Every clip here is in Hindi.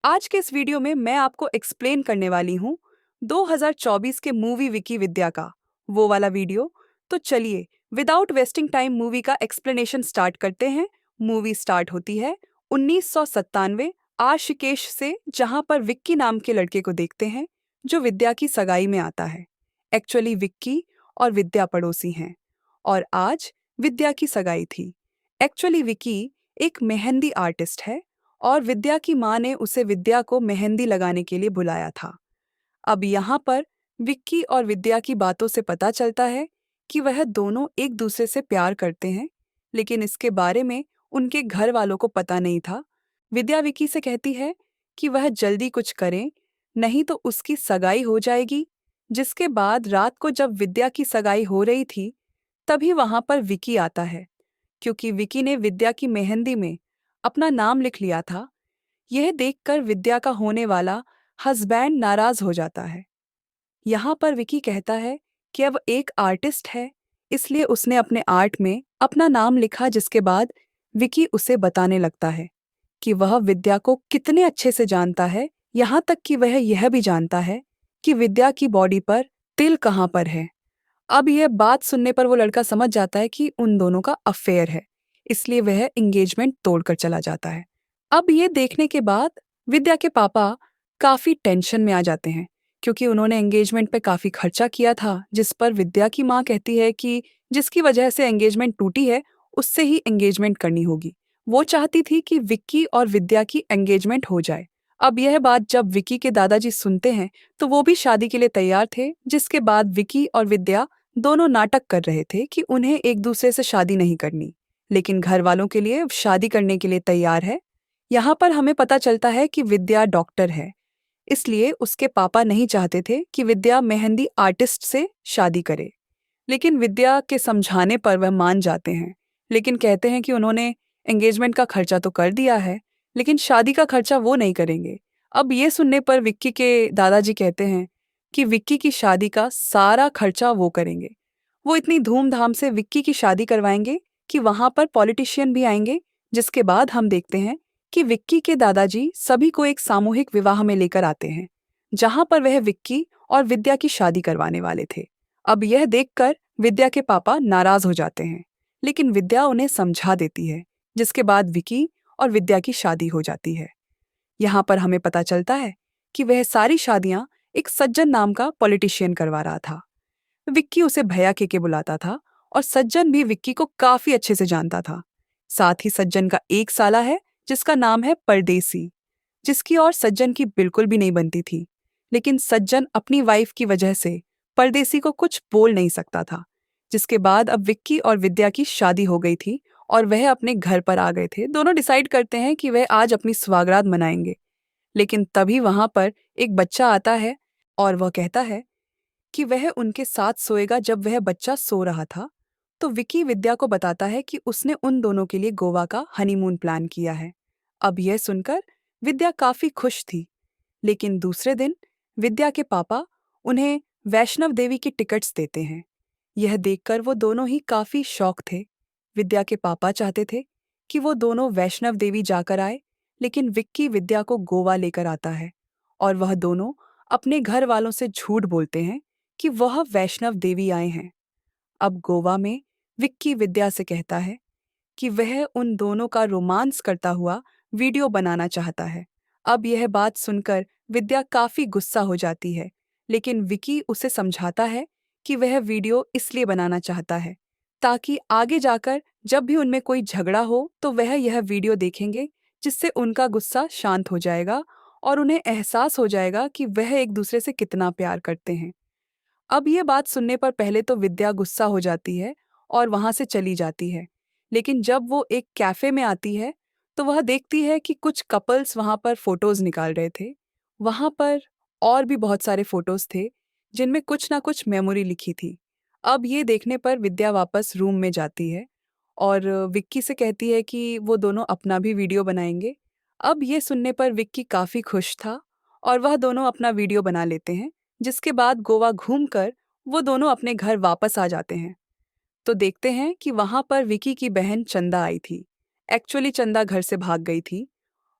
आज के इस वीडियो में मैं आपको एक्सप्लेन करने वाली हूँ 2024 के मूवी विकी विद्या का वो वाला वीडियो। तो चलिए विदाउट वेस्टिंग टाइम मूवी का एक्सप्लेनेशन स्टार्ट करते हैं। मूवी स्टार्ट होती है 1997 आशिकेश से, जहाँ पर विक्की नाम के लड़के को देखते हैं जो विद्या की सगाई में आता है। एक्चुअली विक्की और विद्या पड़ोसी हैं और आज विद्या की सगाई थी। एक्चुअली विक्की एक मेहंदी आर्टिस्ट है और विद्या की माँ ने उसे विद्या को मेहंदी लगाने के लिए बुलाया था। अब यहाँ पर विक्की और विद्या की बातों से पता चलता है कि वह दोनों एक दूसरे से प्यार करते हैं, लेकिन इसके बारे में उनके घर वालों को पता नहीं था। विद्या विक्की से कहती है कि वह जल्दी कुछ करे, नहीं तो उसकी सगाई हो जाएगी। जिसके बाद रात को जब विद्या की सगाई हो रही थी, तभी वहां पर विक्की आता है। क्योंकि विक्की ने विद्या की मेहंदी में अपना नाम लिख लिया था। यह देखकर विद्या का होने वाला हस्बैंड नाराज हो जाता है। यहाँ पर विकी कहता है कि अब एक आर्टिस्ट है, इसलिए उसने अपने आर्ट में अपना नाम लिखा। जिसके बाद विकी उसे बताने लगता है कि वह विद्या को कितने अच्छे से जानता है, यहाँ तक कि वह यह भी जानता है कि विद्या की बॉडी पर तिल कहाँ पर है। अब यह बात सुनने पर वो लड़का समझ जाता है कि उन दोनों का अफेयर है, इसलिए वह एंगेजमेंट तोड़कर चला जाता है। अब ये देखने के बाद विद्या के पापा काफी टेंशन में आ जाते हैं, क्योंकि उन्होंने एंगेजमेंट पे काफी खर्चा किया था। जिस पर विद्या की माँ कहती है कि जिसकी वजह से एंगेजमेंट टूटी है, उससे ही एंगेजमेंट करनी होगी। वो चाहती थी कि विक्की और विद्या की एंगेजमेंट हो जाए। अब यह बात जब विक्की के दादाजी सुनते हैं, तो वो भी शादी के लिए तैयार थे। जिसके बाद विक्की और विद्या दोनों नाटक कर रहे थे कि उन्हें एक दूसरे से शादी नहीं करनी, लेकिन घर वालों के लिए शादी करने के लिए तैयार है। यहाँ पर हमें पता चलता है कि विद्या डॉक्टर है, इसलिए उसके पापा नहीं चाहते थे कि विद्या मेहंदी आर्टिस्ट से शादी करे। लेकिन विद्या के समझाने पर वह मान जाते हैं, लेकिन कहते हैं कि उन्होंने एंगेजमेंट का खर्चा तो कर दिया है, लेकिन शादी का खर्चा वो नहीं करेंगे। अब ये सुनने पर विक्की के दादाजी कहते हैं कि विक्की की शादी का सारा खर्चा वो करेंगे। वो इतनी धूमधाम से विक्की की शादी करवाएंगे कि वहां पर पॉलिटिशियन भी आएंगे। जिसके बाद हम देखते हैं कि विक्की के दादाजी सभी को एक सामूहिक विवाह में लेकर आते हैं, जहां पर वह विक्की और विद्या की शादी करवाने वाले थे। अब यह देखकर विद्या के पापा नाराज हो जाते हैं, लेकिन विद्या उन्हें समझा देती है। जिसके बाद विकी और विद्या की शादी हो जाती है। यहाँ पर हमें पता चलता है कि वह सारी शादियां एक सज्जन नाम का पॉलिटिशियन करवा रहा था। विक्की उसे भैया के बुलाता था और सज्जन भी विक्की को काफी अच्छे से जानता था। साथ ही सज्जन का एक साला है जिसका नाम है परदेसी, जिसकी और सज्जन की बिल्कुल भी नहीं बनती थी। लेकिन सज्जन अपनी वाइफ की वजह से परदेसी को कुछ बोल नहीं सकता था। जिसके बाद अब विक्की और विद्या की शादी हो गई थी और वह अपने घर पर आ गए थे। दोनों डिसाइड करते हैं कि वह आज अपनी सुहागरात मनाएंगे। लेकिन तभी वहां पर एक बच्चा आता है और वह कहता है कि वह उनके साथ सोएगा। जब वह बच्चा सो रहा था, तो विकी विद्या को बताता है कि उसने उन दोनों के लिए गोवा का हनीमून प्लान किया है। अब यह सुनकर विद्या काफी खुश थी, लेकिन दूसरे दिन विद्या के पापा उन्हें वैष्णव देवी की टिकट्स देते हैं। यह देखकर वो दोनों ही काफी शौक थे। विद्या के पापा चाहते थे कि वो दोनों वैष्णव देवी जाकर आए, लेकिन विक्की विद्या को गोवा लेकर आता है और वह दोनों अपने घर वालों से झूठ बोलते हैं कि वह वैष्णव देवी आए हैं। अब गोवा में विक्की विद्या से कहता है कि वह उन दोनों का रोमांस करता हुआ वीडियो बनाना चाहता है। अब यह बात सुनकर विद्या काफी गुस्सा हो जाती है, लेकिन विकी उसे समझाता है कि वह वीडियो इसलिए बनाना चाहता है ताकि आगे जाकर जब भी उनमें कोई झगड़ा हो तो वह यह वीडियो देखेंगे, जिससे उनका गुस्सा शांत हो जाएगा और उन्हें एहसास हो जाएगा कि वह एक दूसरे से कितना प्यार करते हैं। अब ये बात सुनने पर पहले तो विद्या गुस्सा हो जाती है और वहां से चली जाती है। लेकिन जब वो एक कैफे में आती है, तो वह देखती है कि कुछ कपल्स वहां पर फोटोज निकाल रहे थे। वहां पर और भी बहुत सारे फोटोज थे जिनमें कुछ ना कुछ मेमोरी लिखी थी। अब ये देखने पर विद्या वापस रूम में जाती है और विक्की से कहती है कि वो दोनों अपना भी वीडियो बनाएंगे। अब ये सुनने पर विक्की काफी खुश था और वह दोनों अपना वीडियो बना लेते हैं। जिसके बाद गोवा घूमकर वो दोनों अपने घर वापस आ जाते हैं। तो देखते हैं कि वहां पर विकी की बहन चंदा आई थी। एक्चुअली चंदा घर से भाग गई थी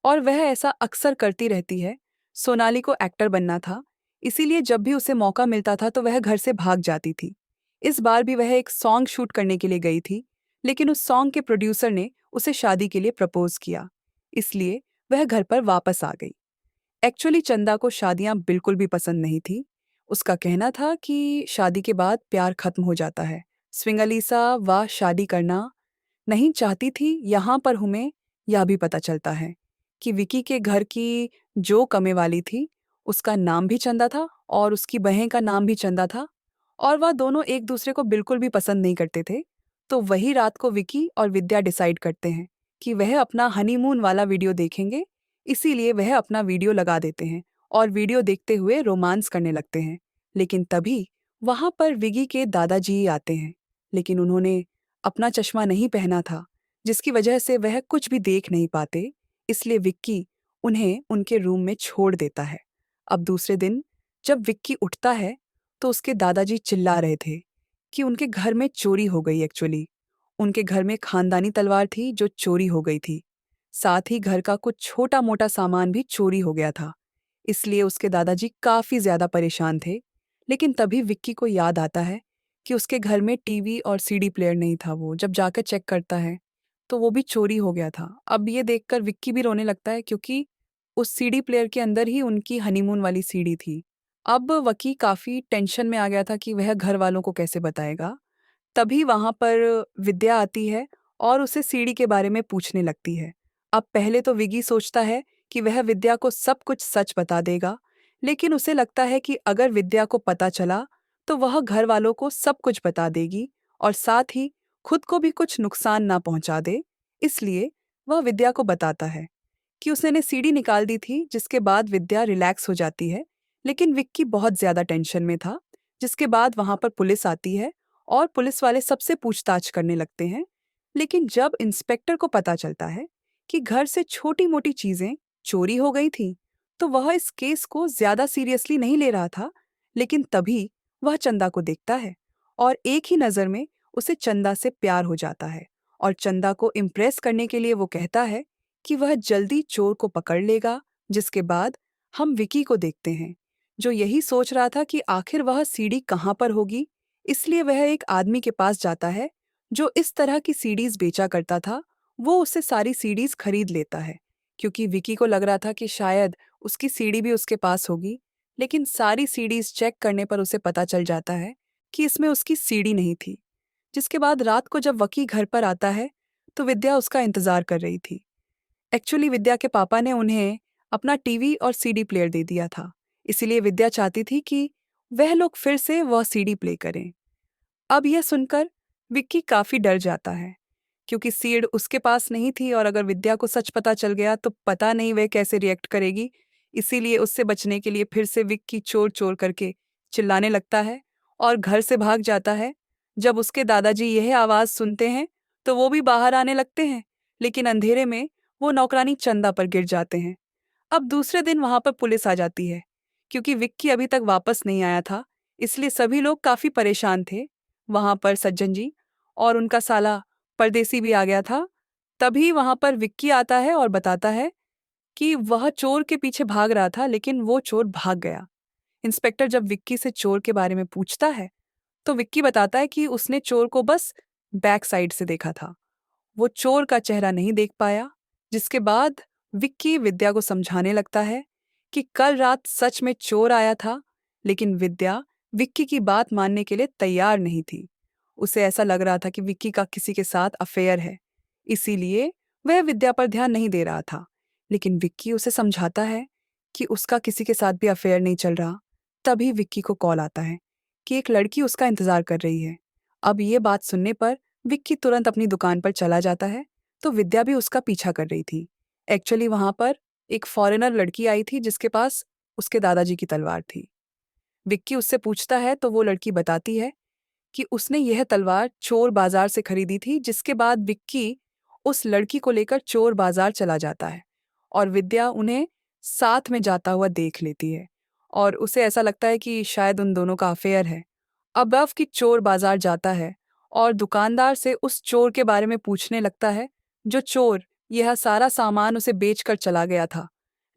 और वह ऐसा अक्सर करती रहती है। सोनाली को एक्टर बनना था, इसीलिए जब भी उसे मौका मिलता था तो वह घर से भाग जाती थी। इस बार भी वह एक सॉन्ग शूट करने के लिए गई थी, लेकिन उस सॉन्ग के प्रोड्यूसर ने उसे शादी के लिए प्रपोज किया, इसलिए वह घर पर वापस आ गई। एक्चुअली चंदा को शादियां बिल्कुल भी पसंद नहीं थी। उसका कहना था कि शादी के बाद प्यार खत्म हो जाता है। स्विंगलीसा वह शादी करना नहीं चाहती थी। यहाँ पर हमें यह भी पता चलता है कि विकी के घर की जो कमे वाली थी, उसका नाम भी चंदा था और उसकी बहन का नाम भी चंदा था, और वह दोनों एक दूसरे को बिल्कुल भी पसंद नहीं करते थे। तो वही रात को विकी और विद्या डिसाइड करते हैं कि वह अपना हनीमून वाला वीडियो देखेंगे, इसीलिए वह अपना वीडियो लगा देते हैं और वीडियो देखते हुए रोमांस करने लगते हैं। लेकिन तभी वहां पर विकी के दादाजी आते हैं, लेकिन उन्होंने अपना चश्मा नहीं पहना था, जिसकी वजह से वह कुछ भी देख नहीं पाते, इसलिए विक्की उन्हें उनके रूम में छोड़ देता है। अब दूसरे दिन जब विक्की उठता है तो उसके दादाजी चिल्ला रहे थे कि उनके घर में चोरी हो गई। एक्चुअली उनके घर में खानदानी तलवार थी जो चोरी हो गई थी। साथ ही घर का कुछ छोटा मोटा सामान भी चोरी हो गया था, इसलिए उसके दादाजी काफी ज्यादा परेशान थे। लेकिन तभी विक्की को याद आता है कि उसके घर में टीवी और सीडी प्लेयर नहीं था। वो जब जाकर चेक करता है तो वो भी चोरी हो गया था। अब ये देखकर विक्की भी रोने लगता है, क्योंकि उस सीडी प्लेयर के अंदर ही उनकी हनीमून वाली सीडी थी। अब वकी काफी टेंशन में आ गया था कि वह घर वालों को कैसे बताएगा। तभी वहां पर विद्या आती है और उसे सीडी के बारे में पूछने लगती है। अब पहले तो विगी सोचता है कि वह विद्या को सब कुछ सच बता देगा, लेकिन उसे लगता है कि अगर विद्या को पता चला तो वह घर वालों को सब कुछ बता देगी और साथ ही खुद को भी कुछ नुकसान ना पहुंचा दे। इसलिए वह विद्या को बताता है कि उसने सीडी निकाल दी थी, जिसके बाद विद्या रिलैक्स हो जाती है। लेकिन विक्की बहुत ज्यादा टेंशन में था। जिसके बाद वहां पर पुलिस आती है और पुलिस वाले सबसे पूछताछ करने लगते हैं। लेकिन जब इंस्पेक्टर को पता चलता है कि घर से छोटी मोटी चीजें चोरी हो गई थी, तो वह इस केस को ज्यादा सीरियसली नहीं ले रहा था। लेकिन तभी वह चंदा को देखता है और एक ही नजर में उसे चंदा से प्यार हो जाता है। और चंदा को इम्प्रेस करने के लिए वो कहता है कि वह जल्दी चोर को पकड़ लेगा। जिसके बाद हम विकी को देखते हैं, जो यही सोच रहा था कि आखिर वह सीडी कहाँ पर होगी। इसलिए वह एक आदमी के पास जाता है जो इस तरह की सीडीज बेचा करता था। वो उससे सारी सीडीज खरीद लेता है, क्योंकि विकी को लग रहा था कि शायद उसकी सीडी भी उसके पास होगी। लेकिन सारी सीडीज चेक करने पर उसे पता चल जाता है कि इसमें उसकी सीडी नहीं थी। जिसके बाद रात को जब वकी घर पर आता है तो विद्या उसका इंतजार कर रही थी। एक्चुअली विद्या के पापा ने उन्हें अपना टीवी और सीडी प्लेयर दे दिया था, इसीलिए विद्या चाहती थी कि वह लोग फिर से वह सीडी प्ले करें। अब यह सुनकर विक्की काफी डर जाता है, क्योंकि सीड उसके पास नहीं थी और अगर विद्या को सच पता चल गया तो पता नहीं वह कैसे रिएक्ट करेगी। इसीलिए उससे बचने के लिए फिर से विक्की चोर चोर करके चिल्लाने लगता है और घर से भाग जाता है। जब उसके दादाजी यह आवाज सुनते हैं तो वो भी बाहर आने लगते हैं, लेकिन अंधेरे में वो नौकरानी चंदा पर गिर जाते हैं। अब दूसरे दिन वहां पर पुलिस आ जाती है, क्योंकि विक्की अभी तक वापस नहीं आया था, इसलिए सभी लोग काफी परेशान थे। वहां पर सज्जन जी और उनका साला परदेसी भी आ गया था। तभी वहां पर विक्की आता है और बताता है कि वह चोर के पीछे भाग रहा था, लेकिन वो चोर भाग गया। इंस्पेक्टर जब विक्की से चोर के बारे में पूछता है तो विक्की बताता है कि उसने चोर को बस बैक साइड से देखा था, वो चोर का चेहरा नहीं देख पाया। जिसके बाद विक्की विद्या को समझाने लगता है कि कल रात सच में चोर आया था, लेकिन विद्या विक्की की बात मानने के लिए तैयार नहीं थी। उसे ऐसा लग रहा था कि विक्की का किसी के साथ अफेयर है, इसीलिए वह विद्या पर ध्यान नहीं दे रहा था। लेकिन विक्की उसे समझाता है कि उसका किसी के साथ भी अफेयर नहीं चल रहा। तभी विक्की को कॉल आता है कि एक लड़की उसका इंतजार कर रही है। अब ये बात सुनने पर विक्की तुरंत अपनी दुकान पर चला जाता है, तो विद्या भी उसका पीछा कर रही थी। एक्चुअली वहां पर एक फॉरेनर लड़की आई थी जिसके पास उसके दादाजी की तलवार थी। विक्की उससे पूछता है तो वो लड़की बताती है कि उसने यह तलवार चोर बाजार से खरीदी थी। जिसके बाद विक्की उस लड़की को लेकर चोर बाजार चला जाता है और विद्या उन्हें साथ में जाता हुआ देख लेती है और उसे ऐसा लगता है कि शायद उन दोनों का अफेयर है। अब की चोर बाजार जाता है और दुकानदार से उस चोर के बारे में पूछने लगता है जो चोर यह सारा सामान उसे बेचकर चला गया था।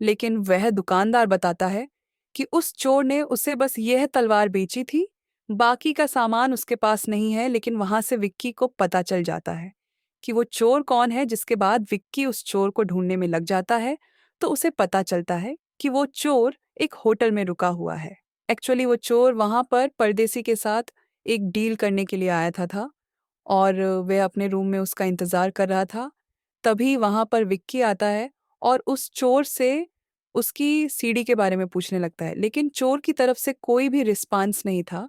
लेकिन वह दुकानदार बताता है कि उस चोर ने उसे बस यह तलवार बेची थी, बाकी का सामान उसके पास नहीं है। लेकिन वहां से विक्की को पता चल जाता है कि वो चोर कौन है। जिसके बाद विक्की उस चोर को ढूंढने में लग जाता है, तो उसे पता चलता है कि वो चोर एक होटल में रुका हुआ है। एक्चुअली वो चोर वहां पर परदेसी के साथ एक डील करने के लिए आया था और वह अपने रूम में उसका इंतज़ार कर रहा था। तभी वहाँ पर विक्की आता है और उस चोर से उसकी सीढ़ी के बारे में पूछने लगता है, लेकिन चोर की तरफ से कोई भी रिस्पॉन्स नहीं था।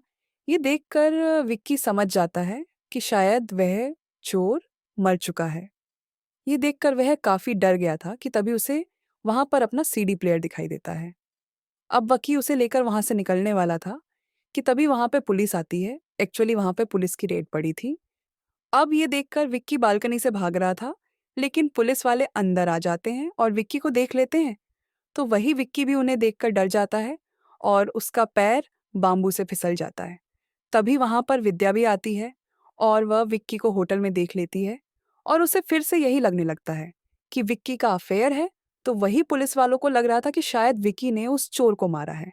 ये देखकर विक्की समझ जाता है कि शायद वह चोर मर चुका है। ये देखकर वह काफ़ी डर गया था कि तभी उसे वहाँ पर अपना सीडी प्लेयर दिखाई देता है। अब वक्की उसे लेकर वहाँ से निकलने वाला था कि तभी वहाँ पे पुलिस आती है। एक्चुअली वहाँ पे पुलिस की रेड पड़ी थी। अब ये देखकर विक्की बालकनी से भाग रहा था, लेकिन पुलिस वाले अंदर आ जाते हैं और विक्की को देख लेते हैं। तो वही विक्की भी उन्हें देखकर डर जाता है और उसका पैर बाम्बू से फिसल जाता है। तभी वहां पर विद्या भी आती है और वह विक्की को होटल में देख लेती है और उसे फिर से यही लगने लगता है कि विक्की का अफेयर है। तो वही पुलिस वालों को लग रहा था कि शायद विक्की ने उस चोर को मारा है,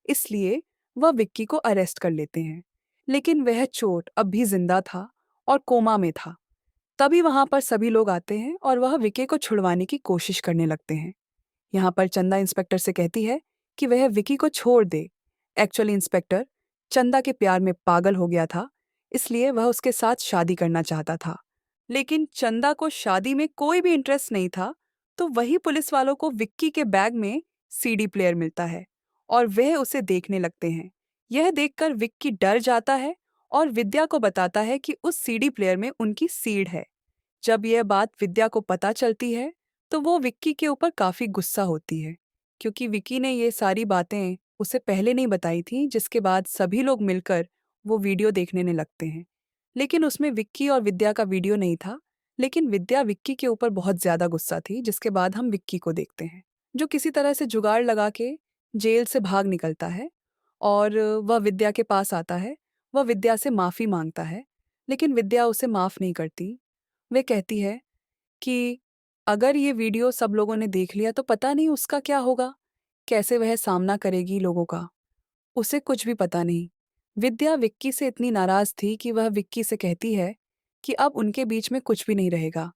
इसलिए वह विक्की को अरेस्ट कर लेते हैं। लेकिन वह चोर अब भी जिंदा था और कोमा में था। तभी वहां पर सभी लोग आते हैं और वह विक्की को छुड़वाने की कोशिश करने लगते हैं। यहाँ पर चंदा इंस्पेक्टर से कहती है कि वह विकी को छोड़ दे। एक्चुअली इंस्पेक्टर चंदा के प्यार में पागल हो गया था, इसलिए वह उसके साथ शादी करना चाहता था। लेकिन चंदा को शादी में कोई भी इंटरेस्ट नहीं था। तो वही पुलिस वालों को विक्की के बैग में सीडी प्लेयर मिलता है और वह उसे देखने लगते हैं। यह देखकर विक्की डर जाता है और विद्या को बताता है कि उस सीडी प्लेयर में उनकी सीड है। जब यह बात विद्या को पता चलती है, तो वो विक्की के ऊपर काफी गुस्सा होती है, क्योंकि विक्की ने ये सारी बातें उसे पहले नहीं बताई थी। जिसके बाद सभी लोग मिलकर वो वीडियो देखने ने लगते हैं। लेकिन उसमें विक्की और विद्या का वीडियो नहीं था। लेकिन विद्या विक्की के ऊपर बहुत ज्यादा गुस्सा थी। जिसके बाद हम विक्की को देखते हैं, जो किसी तरह से जुगाड़ लगा के जेल से भाग निकलता है और वह विद्या के पास आता है। वह विद्या से माफी मांगता है, लेकिन विद्या उसे माफ नहीं करती। वे कहती है कि अगर ये वीडियो सब लोगों ने देख लिया तो पता नहीं उसका क्या होगा, कैसे वह सामना करेगी लोगों का, उसे कुछ भी पता नहीं। विद्या विक्की से इतनी नाराज थी कि वह विक्की से कहती है कि अब उनके बीच में कुछ भी नहीं रहेगा।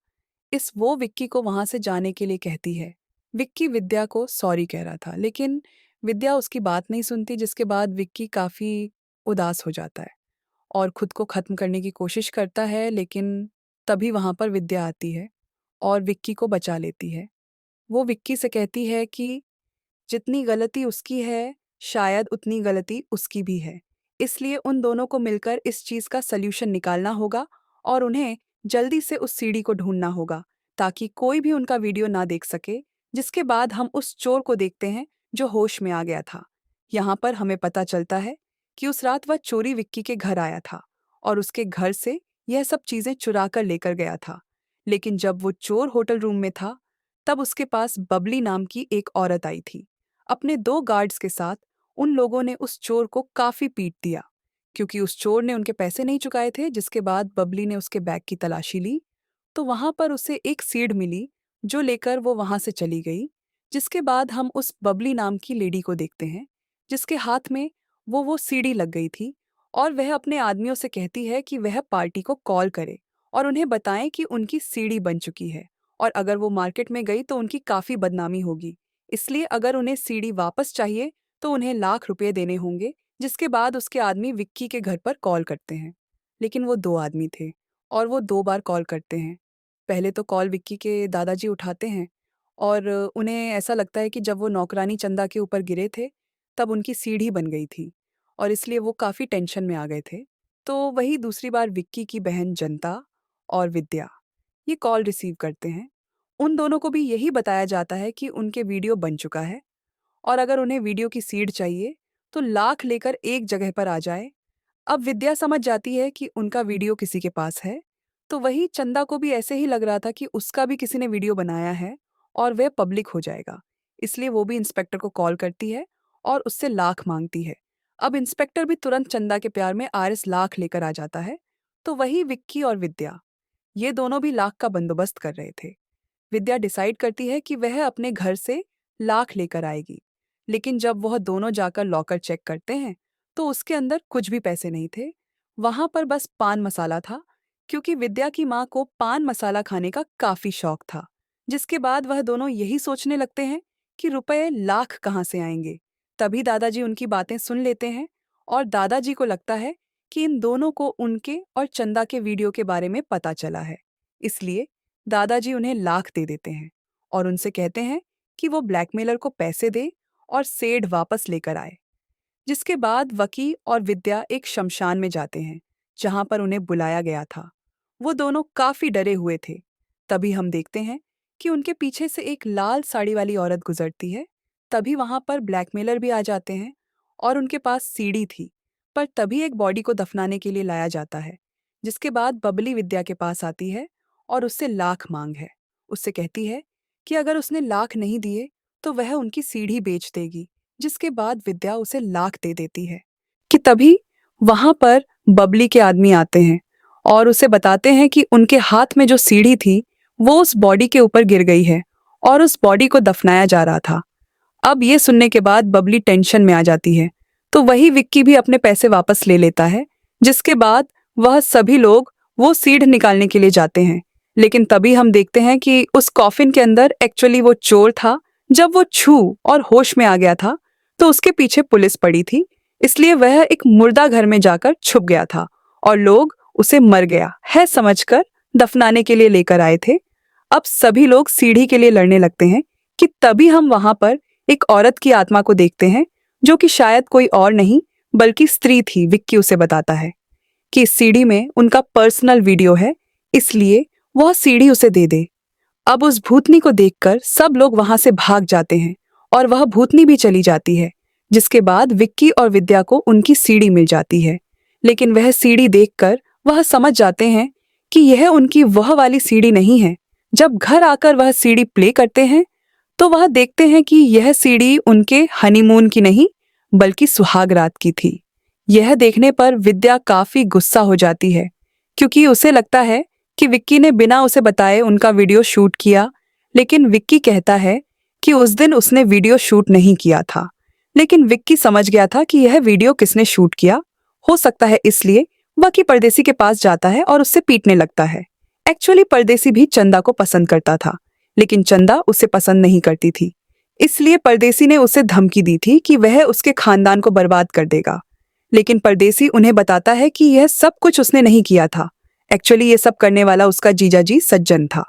इस वो विक्की को वहां से जाने के लिए कहती है। विक्की विद्या को सॉरी कह रहा था, लेकिन विद्या उसकी बात नहीं सुनती। जिसके बाद विक्की काफी उदास हो जाता है और खुद को खत्म करने की कोशिश करता है। लेकिन तभी वहां पर विद्या आती है और विक्की को बचा लेती है। वो विक्की से कहती है कि जितनी गलती उसकी है, शायद उतनी गलती उसकी भी है। इसलिए उन दोनों को मिलकर इस चीज़ का सल्यूशन निकालना होगा और उन्हें जल्दी से उस सीढ़ी को ढूंढना होगा, ताकि कोई भी उनका वीडियो ना देख सके। जिसके बाद हम उस चोर को देखते हैं जो होश में आ गया था। यहाँ पर हमें पता चलता है कि उस रात वह चोरी विक्की के घर आया था और उसके घर से यह सब चीज़ें चुरा कर लेकर गया था। लेकिन जब वो चोर होटल रूम में था, तब उसके पास बबली नाम की एक औरत आई थी। अपने दो गार्ड्स के साथ उन लोगों ने उस चोर को काफी पीट दिया, क्योंकि उस चोर ने उनके पैसे नहीं चुकाए थे। जिसके बाद बबली ने उसके बैग की तलाशी ली, तो वहां पर उसे एक सीड मिली, जो लेकर वो वहां से चली गई। जिसके बाद हम उस बबली नाम की लेडी को देखते हैं, जिसके हाथ में वो सीढ़ी लग गई थी और वह अपने आदमियों से कहती है कि वह पार्टी को कॉल करे और उन्हें बताएं कि उनकी सीढ़ी बन चुकी है और अगर वो मार्केट में गई तो उनकी काफी बदनामी होगी। इसलिए अगर उन्हें सीढ़ी वापस चाहिए तो उन्हें ₹1,00,000 देने होंगे। जिसके बाद उसके आदमी विक्की के घर पर कॉल करते हैं। लेकिन वो दो आदमी थे और वो दो बार कॉल करते हैं। पहले तो कॉल विक्की के दादाजी उठाते हैं और उन्हें ऐसा लगता है कि जब वो नौकरानी चंदा के ऊपर गिरे थे, तब उनकी सीढ़ी बन गई थी और इसलिए वो काफ़ी टेंशन में आ गए थे। तो वही दूसरी बार विक्की की बहन जनता और विद्या ये कॉल रिसीव करते हैं। उन दोनों को भी यही बताया जाता है कि उनके वीडियो बन चुका है और अगर उन्हें वीडियो की सीड चाहिए तो लाख लेकर एक जगह पर आ जाए। अब विद्या समझ जाती है कि उनका वीडियो किसी के पास है। तो वही चंदा को भी ऐसे ही लग रहा था कि उसका भी किसी ने वीडियो बनाया है और वह पब्लिक हो जाएगा। इसलिए वो भी इंस्पेक्टर को कॉल करती है और उससे लाख मांगती है। अब इंस्पेक्टर भी तुरंत चंदा के प्यार में आरएस लाख लेकर आ जाता है। तो वही विक्की और विद्या ये दोनों भी लाख का बंदोबस्त कर रहे थे। विद्या डिसाइड करती है कि वह अपने घर से लाख लेकर आएगी। लेकिन जब वह दोनों जाकर लॉकर चेक करते हैं तो उसके अंदर कुछ भी पैसे नहीं थे। वहां पर बस पान मसाला था, क्योंकि विद्या की माँ को पान मसाला खाने का काफी शौक था। जिसके बाद वह दोनों यही सोचने लगते हैं कि रुपए लाख कहाँ से आएंगे। तभी दादाजी उनकी बातें सुन लेते हैं और दादाजी को लगता है कि इन दोनों को उनके और चंदा के वीडियो के बारे में पता चला है। इसलिए दादाजी उन्हें लाख दे देते हैं और उनसे कहते हैं कि वो ब्लैकमेलर को पैसे दे और सेठ वापस लेकर आए। जिसके बाद वकी और विद्या एक शमशान में जाते हैं, जहां पर उन्हें बुलाया गया था। वो दोनों काफी डरे हुए थे। तभी हम देखते हैं कि उनके पीछे से एक लाल साड़ी वाली औरत गुजरती है। तभी वहां पर ब्लैकमेलर भी आ जाते हैं और उनके पास सीढ़ी थी। पर तभी एक बॉडी को दफनाने के लिए लाया जाता है। जिसके बाद बबली विद्या के पास आती है और उससे लाख मांग है। उससे कहती है कि अगर उसने लाख नहीं दिए तो वह उनकी सीढ़ी बेच देगी। जिसके बाद विद्या उसे लाख दे देती है। कि तभी वहां पर बबली के आदमी आते हैं और उसे बताते हैं कि उनके हाथ में जो सीढ़ी थी वो उस बॉडी के ऊपर गिर गई है और उस बॉडी को दफनाया जा रहा था। अब ये सुनने के बाद बबली टेंशन में आ जाती है। तो वही विक्की भी अपने पैसे वापस ले लेता है। जिसके बाद वह सभी लोग वो सीढ़ निकालने के लिए जाते हैं। लेकिन तभी हम देखते हैं कि उस कॉफिन के अंदर एक्चुअली वो चोर था। जब वो छू और होश में आ गया था तो उसके पीछे पुलिस पड़ी थी। इसलिए वह एक मुर्दा घर में जाकर छुप गया था और लोग उसे मर गया है समझकर दफनाने के लिए लेकर आए थे। अब सभी लोग सीढ़ी के लिए लड़ने लगते हैं कि तभी हम वहां पर एक औरत की आत्मा को देखते हैं, जो कि शायद कोई और नहीं बल्कि स्त्री थी। विक्की उसे बताता है कि इस सीढ़ी में उनका पर्सनल वीडियो है, इसलिए वह सीढ़ी उसे दे दे। अब उस भूतनी को देखकर सब लोग वहां से भाग जाते हैं और वह भूतनी भी चली जाती है। जिसके बाद विक्की और विद्या को उनकी सीढ़ी मिल जाती है। लेकिन वह सीढ़ी देखकर वह समझ जाते हैं कि यह उनकी वह वाली सीढ़ी नहीं है। जब घर आकर वह सीढ़ी प्ले करते हैं तो वह देखते हैं कि यह सीढ़ी उनके हनीमून की नहीं बल्कि सुहाग रात की थी। यह देखने पर विद्या काफी गुस्सा हो जाती है, क्योंकि उसे लगता है कि विक्की ने बिना उसे बताए उनका वीडियो शूट किया। लेकिन विक्की कहता है कि उस दिन उसने वीडियो शूट नहीं किया था। लेकिन विक्की समझ गया था कि यह वीडियो किसने शूट किया हो सकता है, इसलिए वकी परदेसी के पास जाता है और उससे पीटने लगता है। एक्चुअली परदेसी भी चंदा को पसंद करता था, लेकिन चंदा उसे पसंद नहीं करती थी। इसलिए परदेसी ने उसे धमकी दी थी कि वह उसके खानदान को बर्बाद कर देगा। लेकिन परदेसी उन्हें बताता है कि यह सब कुछ उसने नहीं किया था। एक्चुअली ये सब करने वाला उसका जीजाजी सज्जन था।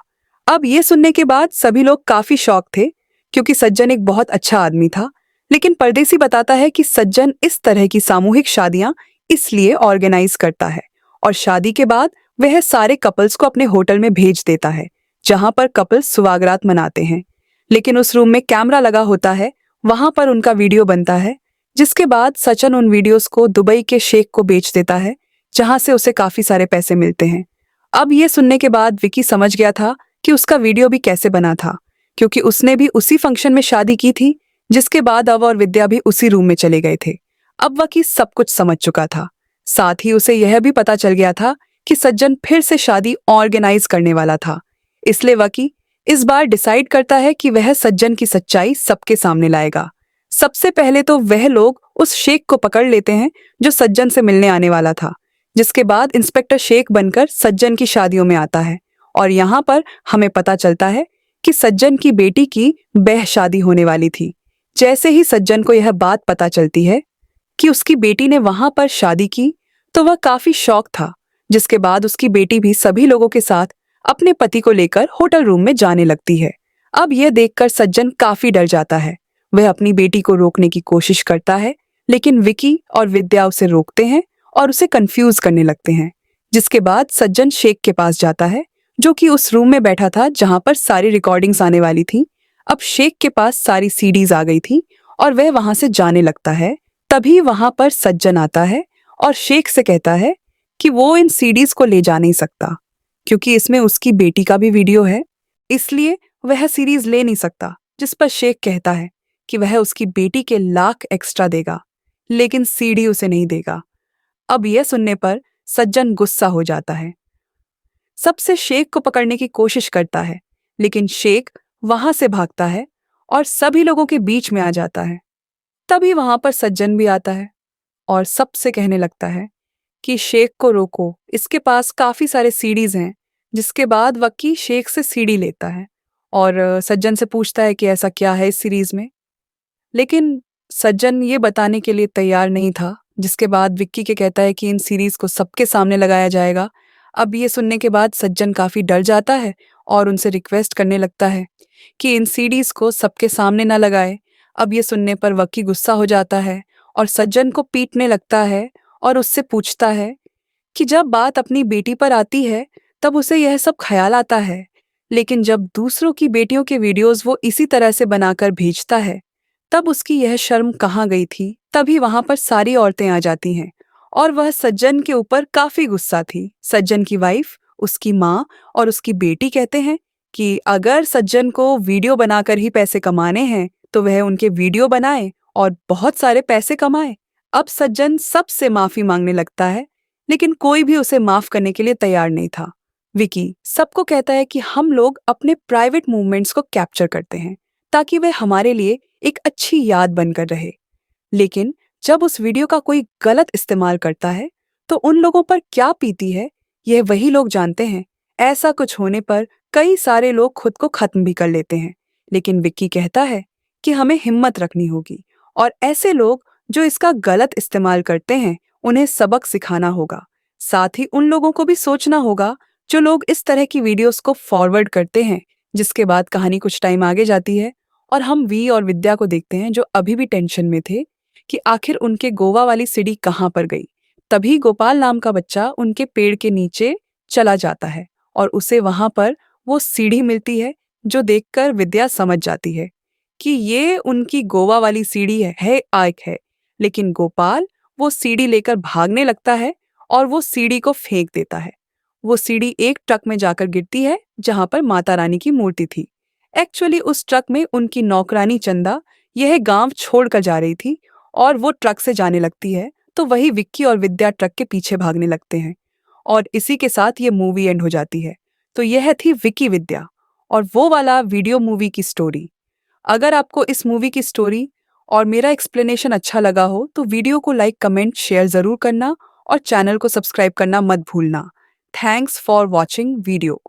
अब ये सुनने के बाद सभी लोग काफी शॉक थे, क्योंकि सज्जन एक बहुत अच्छा आदमी था। लेकिन परदेसी बताता है कि सज्जन इस तरह की सामूहिक शादियां इसलिए ऑर्गेनाइज करता है और शादी के बाद वह सारे कपल्स को अपने होटल में भेज देता है, जहां पर कपल्स सुहागरात मनाते हैं। लेकिन उस रूम में कैमरा लगा होता है, वहां पर उनका वीडियो बनता है। जिसके बाद सचिन उन वीडियोस को दुबई के शेख को बेच देता है, जहां से उसे काफी सारे पैसे मिलते हैं। अब ये सुनने के बाद विकी समझ गया था कि उसका वीडियो भी कैसे बना था, क्योंकि उसने भी उसी फंक्शन में शादी की थी। जिसके बाद अव और विद्या भी उसी रूम में चले गए थे। अब वकी सब कुछ समझ चुका था। साथ ही उसे यह भी पता चल गया था कि सज्जन फिर से शादी ऑर्गेनाइज करने वाला था। इसलिए वकी इस बार डिसाइड करता है कि वह सज्जन की सच्चाई सबके सामने लाएगा। सबसे पहले तो वह लोग उस शेख को पकड़ लेते हैं जो सज्जन से मिलने आने वाला था। जिसके बाद इंस्पेक्टर शेख बनकर सज्जन की शादियों में आता है और यहाँ पर हमें पता चलता है कि सज्जन की बेटी की ब्याह शादी होने वाली थी। जैसे ही सज्जन को यह बात पता चलती है कि उसकी बेटी ने वहां पर शादी की, तो वह काफी शॉक था। जिसके बाद उसकी बेटी भी सभी लोगों के साथ अपने पति को लेकर होटल रूम में जाने लगती है। अब यह देखकर सज्जन काफी डर जाता है। वह अपनी बेटी को रोकने की कोशिश करता है, लेकिन विकी और विद्या उसे रोकते हैं और उसे कंफ्यूज करने लगते हैं। जिसके बाद सज्जन शेख के पास जाता है, जो कि उस रूम में बैठा था जहां पर सारी रिकॉर्डिंग्स आने वाली थी। अब शेख के पास सारी सीडीज आ गई थी और वह वहां से जाने लगता है। तभी वहां पर सज्जन आता है और शेख से कहता है कि वो इन सीडीज को ले जा नहीं सकता, क्योंकि इसमें उसकी बेटी का भी वीडियो है, इसलिए वह सीरीज ले नहीं सकता। जिस पर शेख कहता है कि वह उसकी बेटी के लाख एक्स्ट्रा देगा, लेकिन सीडी उसे नहीं देगा। अब यह सुनने पर सज्जन गुस्सा हो जाता है। सबसे शेख को पकड़ने की कोशिश करता है, लेकिन शेख वहां से भागता है और सभी लोगों के बीच में आ जाता है। तभी वहां पर सज्जन भी आता है और सबसे कहने लगता है कि शेख को रोको, इसके पास काफी सारे सीडीज हैं। जिसके बाद वक्की शेख से सीडी लेता है और सज्जन से पूछता है कि ऐसा क्या है इस सीरीज में। लेकिन सज्जन ये बताने के लिए तैयार नहीं था। जिसके बाद विक्की के कहता है कि इन सीरीज को सबके सामने लगाया जाएगा। अब ये सुनने के बाद सज्जन काफी डर जाता है और उनसे रिक्वेस्ट करने लगता है कि इन सीडीज को सबके सामने न लगाए। अब ये सुनने पर वक्की गुस्सा हो जाता है और सज्जन को पीटने लगता है और उससे पूछता है कि जब बात अपनी बेटी पर आती है तब उसे यह सब ख्याल आता है, लेकिन जब दूसरों की बेटियों के वीडियोस वो इसी तरह से बनाकर भेजता है तब उसकी यह शर्म कहाँ गई थी। तभी वहां पर सारी औरतें आ जाती हैं और वह सज्जन के ऊपर काफी गुस्सा थी। सज्जन की वाइफ, उसकी माँ और उसकी बेटी कहते हैं कि अगर सज्जन को वीडियो बनाकर ही पैसे कमाने हैं तो वह उनके वीडियो बनाए और बहुत सारे पैसे कमाए। अब सज्जन सबसे माफी मांगने लगता है, लेकिन कोई भी उसे माफ करने के लिए तैयार नहीं था। विकी सबको कहता है कि हम लोग अपने प्राइवेट मूवमेंट्स को कैप्चर करते हैं ताकि वे हमारे लिए एक अच्छी याद बनकर रहे। लेकिन जब उस वीडियो का कोई गलत इस्तेमाल करता है तो उन लोगों पर क्या बीती है यह वही लोग जानते हैं। ऐसा कुछ होने पर कई सारे लोग खुद को खत्म भी कर लेते हैं। लेकिन विक्की कहता है कि हमें हिम्मत रखनी होगी और ऐसे लोग जो इसका गलत इस्तेमाल करते हैं उन्हें सबक सिखाना होगा। साथ ही उन लोगों को भी सोचना होगा जो लोग इस तरह की वीडियोस को फॉरवर्ड करते हैं। जिसके बाद कहानी कुछ टाइम आगे जाती है और हम वी और विद्या को देखते हैं जो अभी भी टेंशन में थे कि आखिर उनके गोवा वाली सीढ़ी कहाँ पर गई। तभी गोपाल नाम का बच्चा उनके पेड़ के नीचे चला जाता है और उसे वहां पर वो सीढ़ी मिलती है जो देखकर विद्या समझ जाती है कि ये उनकी गोवा वाली सीढ़ी है आयक है। लेकिन गोपाल वो सीढ़ी लेकर भागने लगता है और वो सीढ़ी को फेंक देता है। वो सीढ़ी एक ट्रक में जाकर गिरती है जहां पर माता रानी की मूर्ति थी। एक्चुअली उस ट्रक में उनकी नौकरानी चंदा यह गांव छोड़कर जा रही थी और वो ट्रक से जाने लगती है तो वही विक्की और विद्या ट्रक के पीछे भागने लगते हैं और इसी के साथ ये मूवी एंड हो जाती है। तो यह थी विक्की विद्या और वो वाला वीडियो मूवी की स्टोरी। अगर आपको इस मूवी की स्टोरी और मेरा एक्सप्लेनेशन अच्छा लगा हो तो वीडियो को लाइक, कमेंट, शेयर जरूर करना और चैनल को सब्सक्राइब करना मत भूलना। Thanks for watching video.